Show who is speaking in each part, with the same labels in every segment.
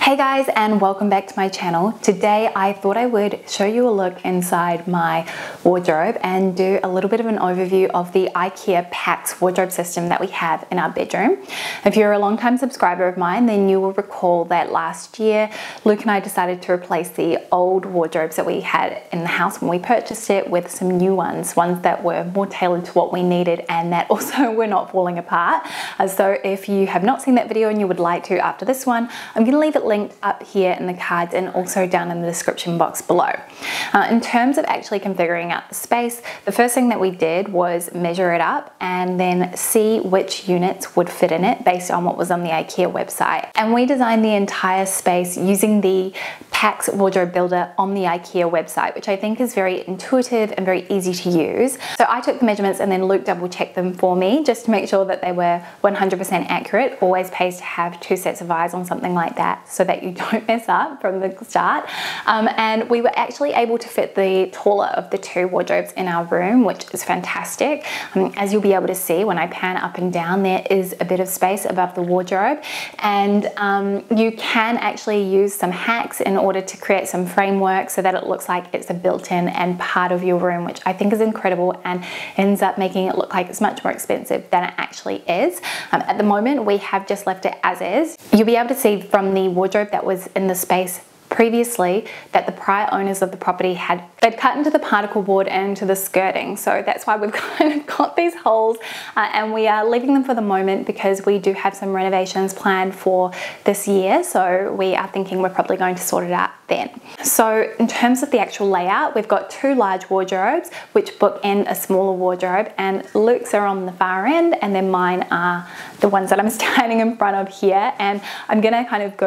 Speaker 1: Hey guys, and welcome back to my channel. Today I thought I would show you a look inside my wardrobe and do a little bit of an overview of the IKEA PAX wardrobe system that we have in our bedroom. If you're a long-time subscriber of mine, then you will recall that last year Luke and I decided to replace the old wardrobes that we had in the house when we purchased it with some new ones that were more tailored to what we needed and that also were not falling apart. So if you have not seen that video and you would like to after this one, I'm going to leave it linked up here in the cards and also down in the description box below. In terms of actually configuring out the space, the first thing that we did was measure it up and then see which units would fit in it based on what was on the IKEA website. And we designed the entire space using the PAX wardrobe builder on the IKEA website, which I think is very intuitive and very easy to use. So I took the measurements and then Luke double checked them for me just to make sure that they were 100% accurate. Always pays to have two sets of eyes on something like that so that you don't mess up from the start. And we were actually able to fit the taller of the two wardrobes in our room, which is fantastic. As you'll be able to see when I pan up and down, there is a bit of space above the wardrobe, and you can actually use some hacks in order to create some framework so that it looks like it's a built-in and part of your room, which I think is incredible and ends up making it look like it's much more expensive than it actually is. At the moment, we have just left it as is. You'll be able to see from the wardrobe that was in the space previously that the prior owners of the property they'd cut into the particle board and into the skirting, so that's why we've kind of got these holes, and we are leaving them for the moment because we do have some renovations planned for this year, so we are thinking we're probably going to sort it out then. So in terms of the actual layout, we've got two large wardrobes which bookend a smaller wardrobe, and Luke's are on the far end and then mine are the ones that I'm standing in front of here, and I'm gonna kind of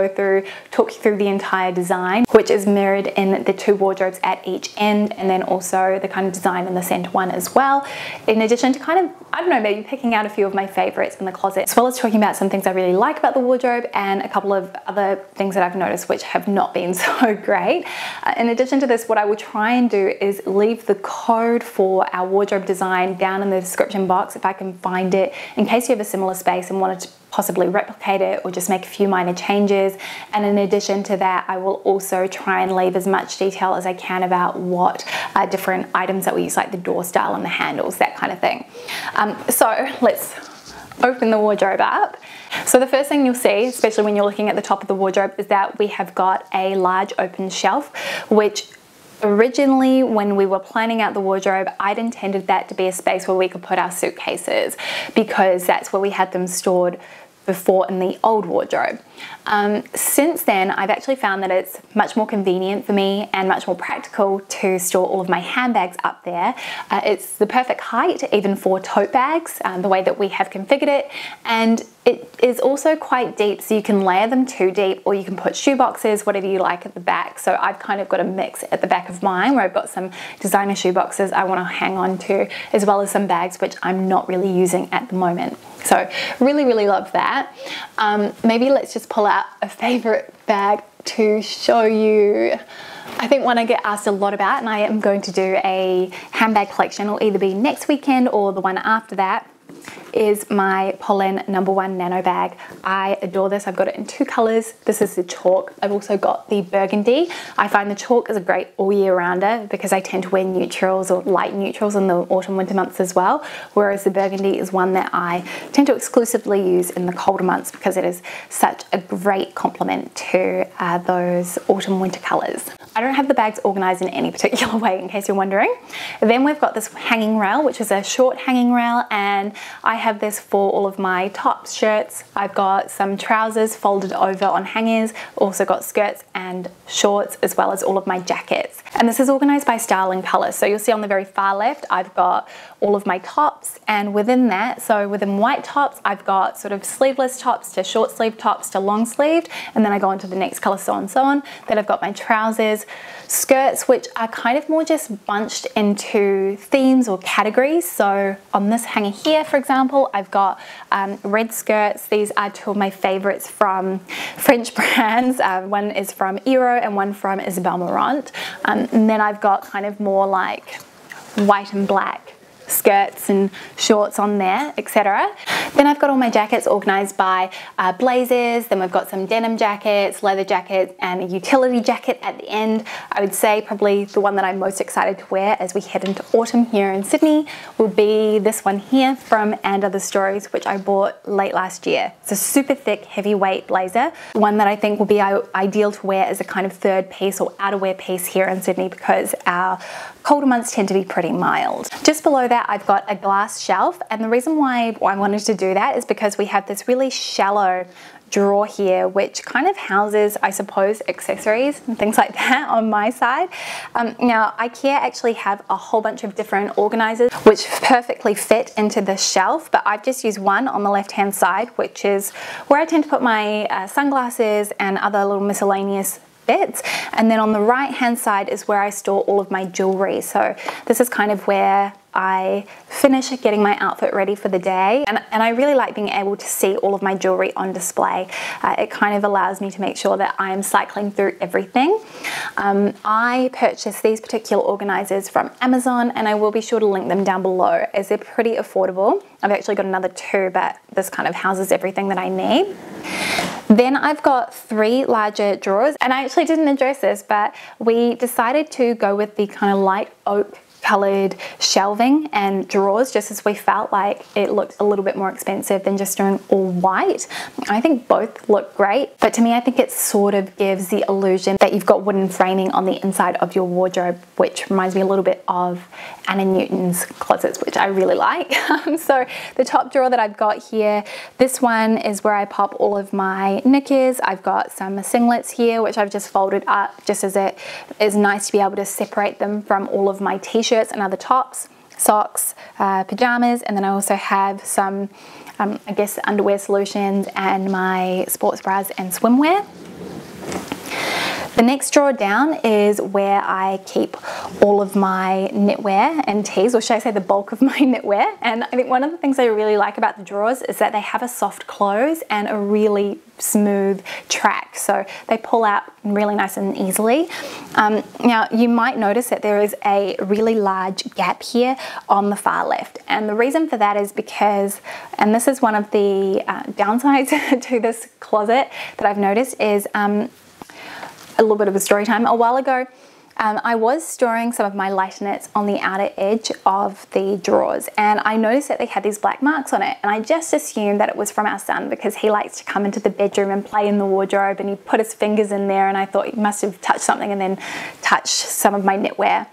Speaker 1: talk you through the entire design, which is mirrored in the two wardrobes at each end, and then also the kind of design in the center one as well, in addition to kind of, I don't know, maybe picking out a few of my favorites in the closet, as well as talking about some things I really like about the wardrobe and a couple of other things that I've noticed which have not been so great. In addition to this, what I will try and do is leave the code for our wardrobe design down in the description box if I can find it, in case you have a similar space and wanted to possibly replicate it or just make a few minor changes. And in addition to that, I will also try and leave as much detail as I can about what different items that we use, like the door style and the handles, that kind of thing. So let's open the wardrobe up. So the first thing you'll see, especially when you're looking at the top of the wardrobe, is that we have got a large open shelf, which originally, when we were planning out the wardrobe, I'd intended that to be a space where we could put our suitcases because that's where we had them stored before in the old wardrobe. Since then, I've actually found that it's much more convenient for me and much more practical to store all of my handbags up there. It's the perfect height, even for tote bags, the way that we have configured it, and it is also quite deep, so you can layer them too deep, or you can put shoe boxes, whatever you like, at the back. So I've kind of got a mix at the back of mine where I've got some designer shoe boxes I want to hang on to, as well as some bags which I'm not really using at the moment. So really, really love that. Maybe let's just pull out a favorite bag to show you. I think one I get asked a lot about, and I am going to do a handbag collection, it'll either be next weekend or the one after that, is my Pollen #1 nano bag. I adore this. I've got it in two colors. This is the chalk. I've also got the burgundy. I find the chalk is a great all year rounder because I tend to wear neutrals or light neutrals in the autumn winter months as well, whereas the burgundy is one that I tend to exclusively use in the colder months because it is such a great complement to those autumn winter colors. I don't have the bags organized in any particular way, in case you're wondering. Then we've got this hanging rail, which is a short hanging rail, and I have this for all of my tops, shirts. I've got some trousers folded over on hangers, also got skirts and shorts, as well as all of my jackets. And this is organized by style and color. So you'll see on the very far left, I've got all of my tops, and within that, so within white tops, I've got sort of sleeveless tops to short sleeve tops to long sleeved, and then I go on to the next color, so on and so on. Then I've got my trousers, skirts, which are kind of more just bunched into themes or categories. So on this hanger here, for example, I've got red skirts. These are two of my favorites from French brands. One is from Eero and one from Isabel Marant. And then I've got kind of more like white and black skirts and shorts on there, etc. Then I've got all my jackets organized by blazers. Then we've got some denim jackets, leather jackets, and a utility jacket at the end. I would say probably the one that I'm most excited to wear as we head into autumn here in Sydney will be this one here from And Other Stories, which I bought late last year. It's a super thick, heavyweight blazer, one that I think will be ideal to wear as a kind of third piece or outerwear piece here in Sydney because our colder months tend to be pretty mild. Just below that, I've got a glass shelf, and the reason why I wanted to do that is because we have this really shallow drawer here which kind of houses, I suppose, accessories and things like that on my side. Now IKEA actually have a whole bunch of different organizers which perfectly fit into the shelf, but I've just used one on the left hand side, which is where I tend to put my sunglasses and other little miscellaneous bits, and then on the right hand side is where I store all of my jewelry. So this is kind of where I finish getting my outfit ready for the day, and I really like being able to see all of my jewelry on display. It kind of allows me to make sure that I am cycling through everything. I purchased these particular organizers from Amazon, and I will be sure to link them down below as they're pretty affordable. I've actually got another two, but this kind of houses everything that I need. Then I've got 3 larger drawers, and I actually didn't address this, but we decided to go with the kind of light oak colored shelving and drawers just as we felt like it looked a little bit more expensive than just doing all white. I think both look great, but to me I think it sort of gives the illusion that you've got wooden framing on the inside of your wardrobe, which reminds me a little bit of Anna Newton's closets, which I really like. So the top drawer that I've got here, this one is where I pop all of my knickers. I've got some singlets here which I've just folded up just as it is nice to be able to separate them from all of my t-shirts and other tops, socks, pajamas, and then I also have some I guess underwear solutions and my sports bras and swimwear. The next drawer down is where I keep all of my knitwear and tees, or should I say the bulk of my knitwear. And I think one of the things I really like about the drawers is that they have a soft close and a really smooth track, so they pull out really nice and easily. Now you might notice that there is a really large gap here on the far left, and the reason for that is because, and this is one of the downsides to this closet that I've noticed, is a little bit of a story time. A while ago, I was storing some of my lighter knits on the outer edge of the drawers, and I noticed that they had these black marks on it, and I just assumed that it was from our son because he likes to come into the bedroom and play in the wardrobe, and he put his fingers in there, and I thought he must have touched something and then touched some of my knitwear.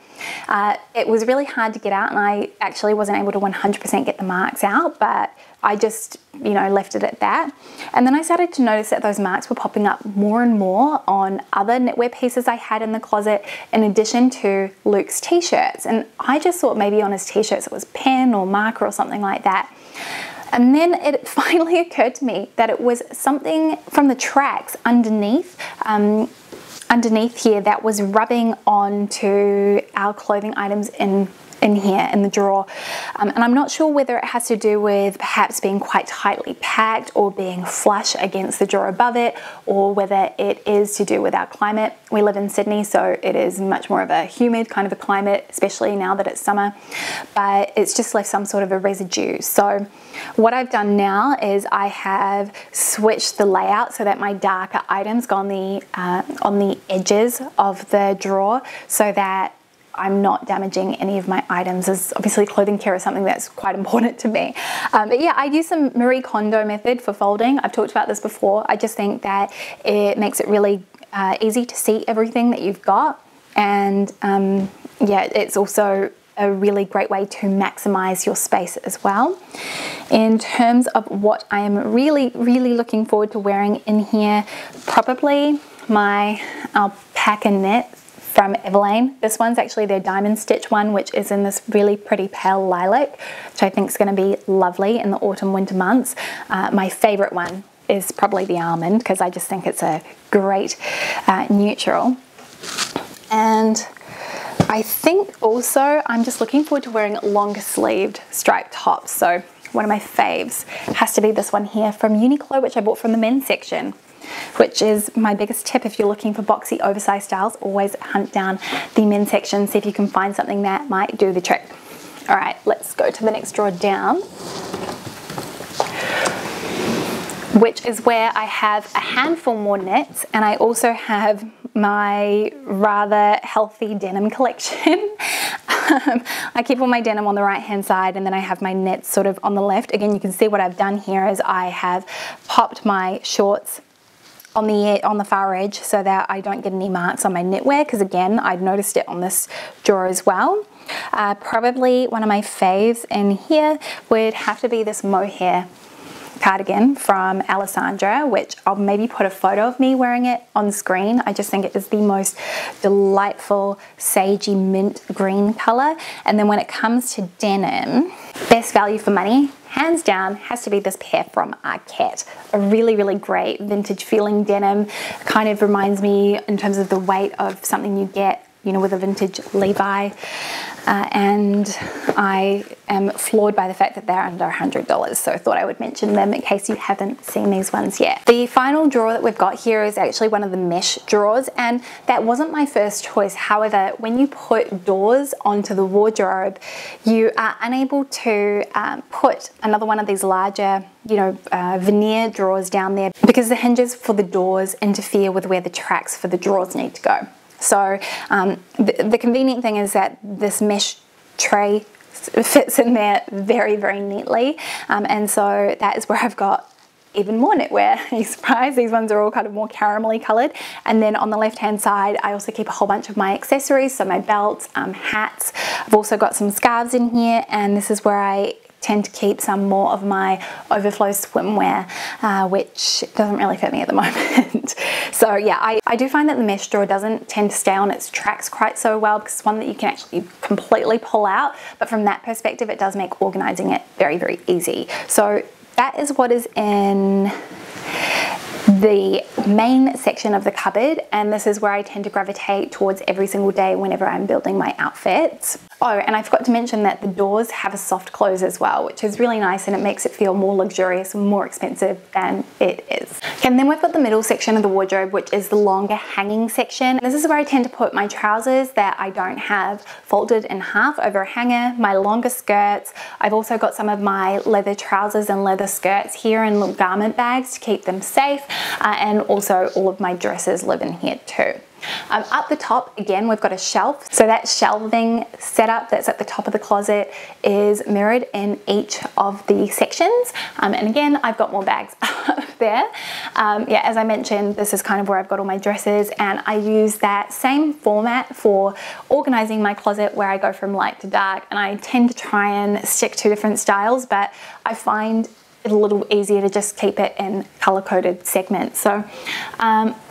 Speaker 1: It was really hard to get out, and I actually wasn't able to 100% get the marks out, but I just, you know, left it at that. And then I started to notice that those marks were popping up more and more on other knitwear pieces I had in the closet, in addition to Luke's t-shirts. And I just thought maybe on his t-shirts it was pen or marker or something like that. And then it finally occurred to me that it was something from the tracks underneath here that was rubbing onto our clothing items in here in the drawer, and I'm not sure whether it has to do with perhaps being quite tightly packed or being flush against the drawer above it, or whether it is to do with our climate. We live in Sydney, so it is much more of a humid kind of a climate, especially now that it's summer, but it's just left some sort of a residue. So what I've done now is I have switched the layout so that my darker items go on the edges of the drawer, so that I'm not damaging any of my items, as obviously clothing care is something that's quite important to me. But yeah, I use some Marie Kondo method for folding. I've talked about this before. I just think that it makes it really easy to see everything that you've got. And yeah, it's also a really great way to maximize your space as well. In terms of what I am really looking forward to wearing in here, probably my alpaca knit from Everlane. This one's actually their diamond stitch one, which is in this really pretty pale lilac, which I think is going to be lovely in the autumn winter months. My favorite one is probably the almond, because I just think it's a great neutral. And I think also I'm just looking forward to wearing longer sleeved striped tops. So one of my faves has to be this one here from Uniqlo, which I bought from the men's section, which is my biggest tip if you're looking for boxy oversized styles. Always hunt down the men's section, see if you can find something that might do the trick. All right, let's go to the next drawer down, which is where I have a handful more knits, and I also have my rather healthy denim collection. I keep all my denim on the right hand side, and then I have my knits sort of on the left. Again, you can see what I've done here is I have popped my shorts on the far edge so that I don't get any marks on my knitwear, because again, I'd noticed it on this drawer as well. Probably one of my faves in here would have to be this mohair cardigan from Alessandra, which I'll maybe put a photo of me wearing it on screen. I just think it is the most delightful sagey mint green color. And then when it comes to denim, best value for money, hands down, has to be this pair from IKEA. A really, really great vintage feeling denim. Kind of reminds me in terms of the weight of something you get, you know, with a vintage Levi. And I am floored by the fact that they're under $100, so I thought I would mention them in case you haven't seen these ones yet. The final drawer that we've got here is actually one of the mesh drawers, and that wasn't my first choice. However, when you put doors onto the wardrobe, you are unable to put another one of these larger, you know, veneer drawers down there, because the hinges for the doors interfere with where the tracks for the drawers need to go. So the convenient thing is that this mesh tray fits in there very, very neatly. And so that is where I've got even more knitwear. Are you surprised? These ones are all kind of more caramelly colored. And then on the left hand side, I also keep a whole bunch of my accessories. So my belts, hats. I've also got some scarves in here, and this is where I tend to keep some more of my overflow swimwear, which doesn't really fit me at the moment. So yeah, I do find that the mesh drawer doesn't tend to stay on its tracks quite so well, because it's one that you can actually completely pull out, but from that perspective it does make organizing it very, very easy. So that is what is in the main section of the cupboard, and this is where I tend to gravitate towards every single day whenever I'm building my outfits. Oh, and I forgot to mention that the doors have a soft close as well, which is really nice, and it makes it feel more luxurious and more expensive than it is. Okay, and then we've got the middle section of the wardrobe, which is the longer hanging section. This is where I tend to put my trousers that I don't have folded in half over a hanger, my longer skirts. I've also got some of my leather trousers and leather skirts here in little garment bags to keep them safe, and also all of my dresses live in here too. Up the top, again, we've got a shelf. So that shelving setup that's at the top of the closet is mirrored in each of the sections. And again, I've got more bags up there. Yeah, as I mentioned, this is kind of where I've got all my dresses, and I use that same format for organizing my closet, where I go from light to dark, and I tend to try and stick to different styles, but I find it a little easier to just keep it in color-coded segments. So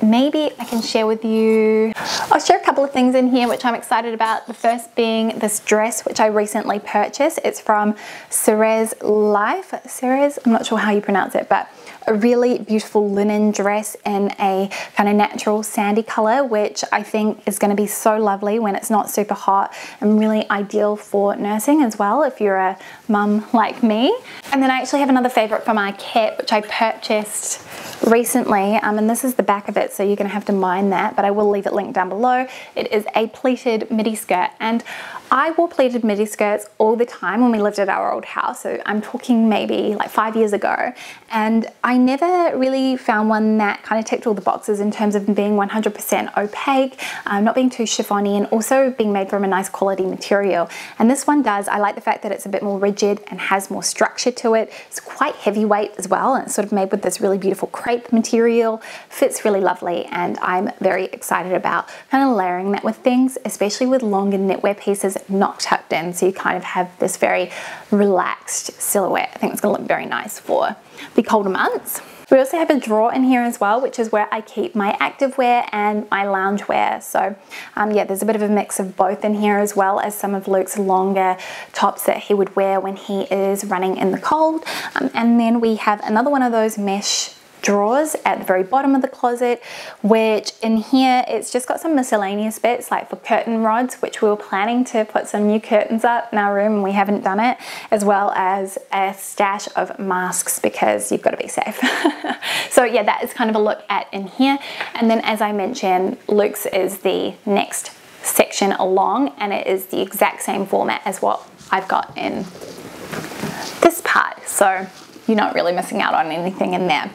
Speaker 1: maybe I can share with you, I'll share a couple of things in here which I'm excited about. The first being this dress, which I recently purchased. It's from Ceres Life. Ceres, I'm not sure how you pronounce it, but a really beautiful linen dress in a kind of natural sandy color, which I think is going to be so lovely when it's not super hot, and really ideal for nursing as well if you're a mum like me. And then I actually have another favorite from IKEA, which I purchased recently, and this is the back of it, so you're going to have to mind that, but I will leave it linked down below. It is a pleated midi skirt, and I wore pleated midi skirts all the time when we lived at our old house, so I'm talking maybe like 5 years ago, and I never really found one that kind of ticked all the boxes in terms of being 100% opaque, not being too chiffony, and also being made from a nice quality material. And this one does. I like the fact that it's a bit more rigid and has more structure to it. It's quite heavyweight as well, and it's sort of made with this really beautiful crepe material. Fits really lovely, and I'm very excited about kind of layering that with things, especially with longer knitwear pieces not tucked in, so you kind of have this very relaxed silhouette. I think it's going to look very nice for the colder months. We also have a drawer in here as well, which is where I keep my activewear and my loungewear. So yeah, there's a bit of a mix of both in here, as well as some of Luke's longer tops that he would wear when he is running in the cold. And then we have another one of those mesh drawers at the very bottom of the closet, which in here it's just got some miscellaneous bits like for curtain rods, which we were planning to put some new curtains up in our room and we haven't done it, as well as a stash of masks because you've got to be safe. So yeah, that is kind of a look at in here. And then as I mentioned, Luke's is the next section along, and it is the exact same format as what I've got in this part, so you're not really missing out on anything in there.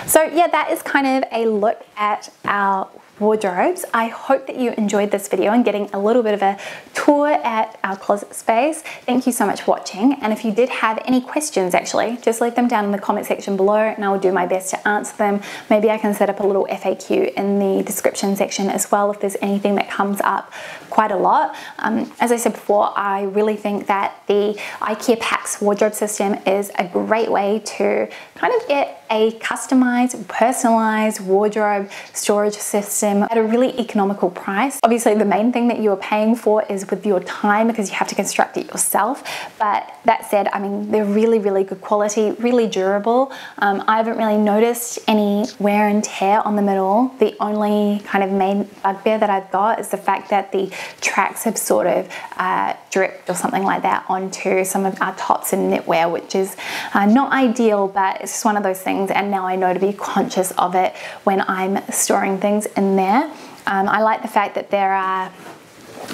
Speaker 1: So yeah, that is kind of a look at our wardrobes. I hope that you enjoyed this video and getting a little bit of a tour at our closet space. Thank you so much for watching, and if you did have any questions, actually just leave them down in the comment section below and I will do my best to answer them. Maybe I can set up a little FAQ in the description section as well if there's anything that comes up quite a lot. As I said before, I really think that the IKEA PAX wardrobe system is a great way to kind of get a customized, personalized wardrobe storage system at a really economical price. Obviously, the main thing that you are paying for is with your time, because you have to construct it yourself. But that said, I mean, they're really, really good quality, really durable. I haven't really noticed any wear and tear on them at all. The only kind of main bugbear that I've got is the fact that the tracks have sort of dripped or something like that onto some of our tops and knitwear, which is not ideal, but it's just one of those things, and now I know to be conscious of it when I'm storing things in there. I like the fact that there are,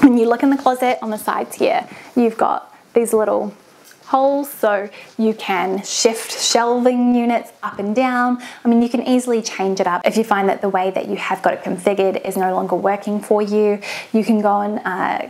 Speaker 1: when you look in the closet on the sides here, you've got these little holes, so you can shift shelving units up and down. I mean, you can easily change it up. If you find that the way that you have got it configured is no longer working for you, you can go and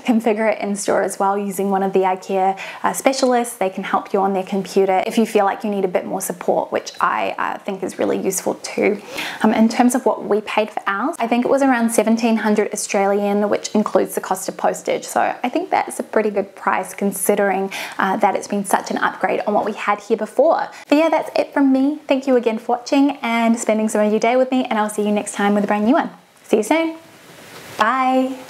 Speaker 1: configure it in store as well using one of the IKEA specialists. They can help you on their computer if you feel like you need a bit more support, which I think is really useful too. In terms of what we paid for ours, I think it was around 1700 Australian, which includes the cost of postage. So I think that's a pretty good price considering that it's been such an upgrade on what we had here before. But yeah, that's it from me. Thank you again for watching and spending some of your day with me, and I'll see you next time with a brand new one. See you soon. Bye.